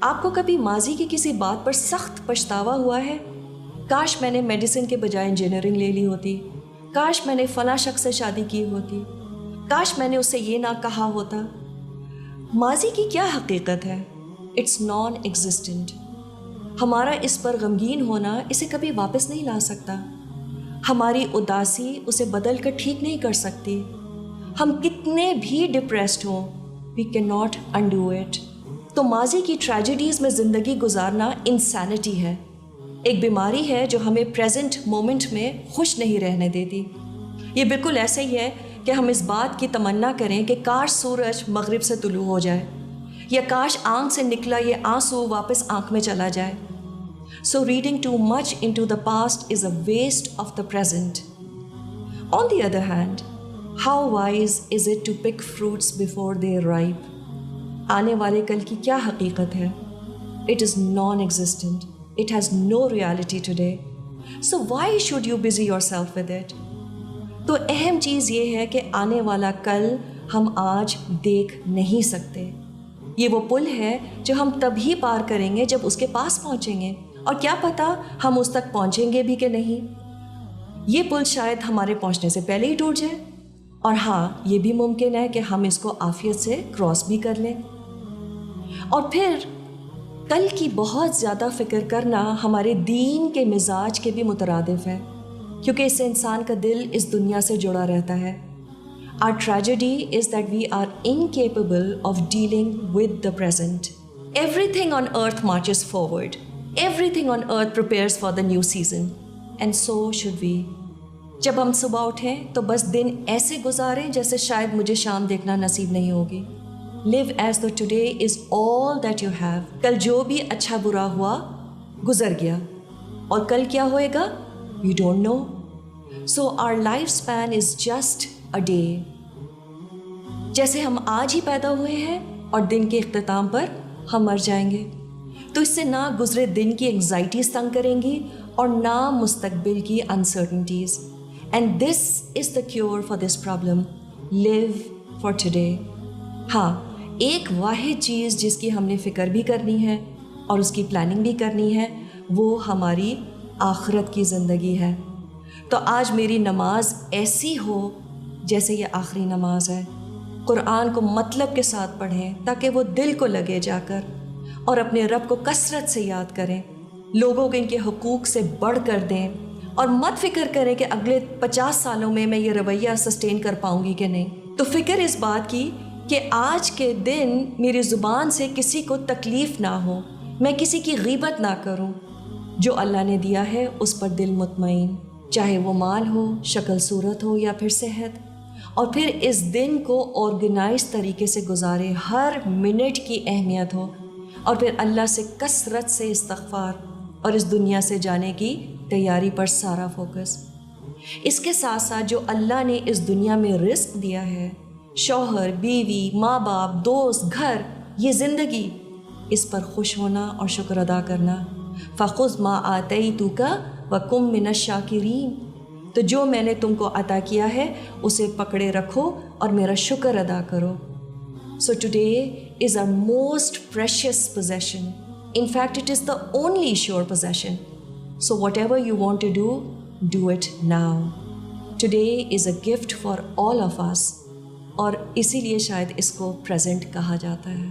آپ کو کبھی ماضی کی کسی بات پر سخت پچھتاوا ہوا ہے؟ کاش میں نے میڈیسن کے بجائے انجینئرنگ لے لی ہوتی، کاش میں نے فلاں شخص سے شادی کی ہوتی، کاش میں نے اس سے یہ نہ کہا ہوتا۔ ماضی کی کیا حقیقت ہے؟ It's non existent. ہمارا اس پر غمگین ہونا اسے کبھی واپس نہیں لا سکتا، ہماری اداسی اسے بدل کر ٹھیک نہیں کر سکتی۔ ہم کتنے بھی ڈپریسڈ ہوں، we can not undo it. تو ماضی کی ٹریجڈیز میں زندگی گزارنا انسینٹی ہے، ایک بیماری ہے جو ہمیں پریزنٹ مومنٹ میں خوش نہیں رہنے دیتی۔ یہ بالکل ایسے ہی ہے کہ ہم اس بات کی تمنا کریں کہ کاش سورج مغرب سے طلوع ہو جائے، یا کاش آنکھ سے نکلا یہ آنسو واپس آنکھ میں چلا جائے۔ So reading too much into the past is a waste of the present. On the other hand, how wise is it to pick fruits before they are ripe? آنے والے کل کی کیا حقیقت ہے؟ It is non-existent. It has no reality today. So why should you busy yourself with it? تو اہم چیز یہ ہے کہ آنے والا کل ہم آج دیکھ نہیں سکتے۔ یہ وہ پل ہے جو ہم تبھی پار کریں گے جب اس کے پاس پہنچیں گے، اور کیا پتہ ہم اس تک پہنچیں گے بھی کہ نہیں۔ یہ پل شاید ہمارے پہنچنے سے پہلے ہی ٹوٹ جائے، اور ہاں یہ بھی ممکن ہے کہ ہم اس کو عافیت سے کراس بھی کر لیں۔ اور پھر کل کی بہت زیادہ فکر کرنا ہمارے دین کے مزاج کے بھی مترادف ہے، کیونکہ اس سے انسان کا دل اس دنیا سے جڑا رہتا ہے۔ Our tragedy is that we are incapable of dealing with the present. Everything on earth marches forward. Everything on earth prepares for the new season. And so should we. جب ہم صبح اٹھیں تو بس دن ایسے گزاریں جیسے شاید مجھے شام دیکھنا نصیب نہیں ہوگی۔ Live as though today is all that you have. کل جو بھی اچھا برا ہوا گزر گیا، اور کل کیا ہوئے گا we don't know. So our lifespan is just a day. جیسے ہم آج ہی پیدا ہوئے ہیں اور دن کے اختتام پر ہم مر جائیں گے، تو اس سے نہ گزرے دن کی انگزائٹیز تنگ کریں گی اور نہ مستقبل کی uncertainties. And this is the cure for this problem, live for today. ہاں، ایک واحد چیز جس کی ہم نے فکر بھی کرنی ہے اور اس کی پلاننگ بھی کرنی ہے، وہ ہماری آخرت کی زندگی ہے۔ تو آج میری نماز ایسی ہو جیسے یہ آخری نماز ہے۔ قرآن کو مطلب کے ساتھ پڑھیں تاکہ وہ دل کو لگے جا کر، اور اپنے رب کو کثرت سے یاد کریں، لوگوں کو ان کے حقوق سے بڑھ کر دیں، اور مت فکر کریں کہ اگلے 50 سالوں میں یہ رویہ سسٹین کر پاؤں گی کہ نہیں۔ تو فکر اس بات کی کہ آج کے دن میری زبان سے کسی کو تکلیف نہ ہو، میں کسی کی غیبت نہ کروں، جو اللہ نے دیا ہے اس پر دل مطمئن، چاہے وہ مال ہو، شکل صورت ہو یا پھر صحت، اور پھر اس دن کو آرگنائز طریقے سے گزارے، ہر منٹ کی اہمیت ہو، اور پھر اللہ سے کثرت سے استغفار اور اس دنیا سے جانے کی تیاری پر سارا فوکس۔ اس کے ساتھ ساتھ جو اللہ نے اس دنیا میں رزق دیا ہے، شوہر، بیوی، ماں باپ، دوست، گھر، یہ زندگی، اس پر خوش ہونا اور شکر ادا کرنا۔ فَخُذْ مَا آتَيْتُكَ وَكُن مِّنَ الشَّاكِرِينَ۔ تو جو میں نے تم کو عطا کیا ہے اسے پکڑے رکھو اور میرا شکر ادا کرو۔ So today is our most precious possession. In fact, it is the only sure possession. So whatever you want to do it now. Today is a gift for all of us. اور اسی لیے شاید اس کو present کہا جاتا ہے۔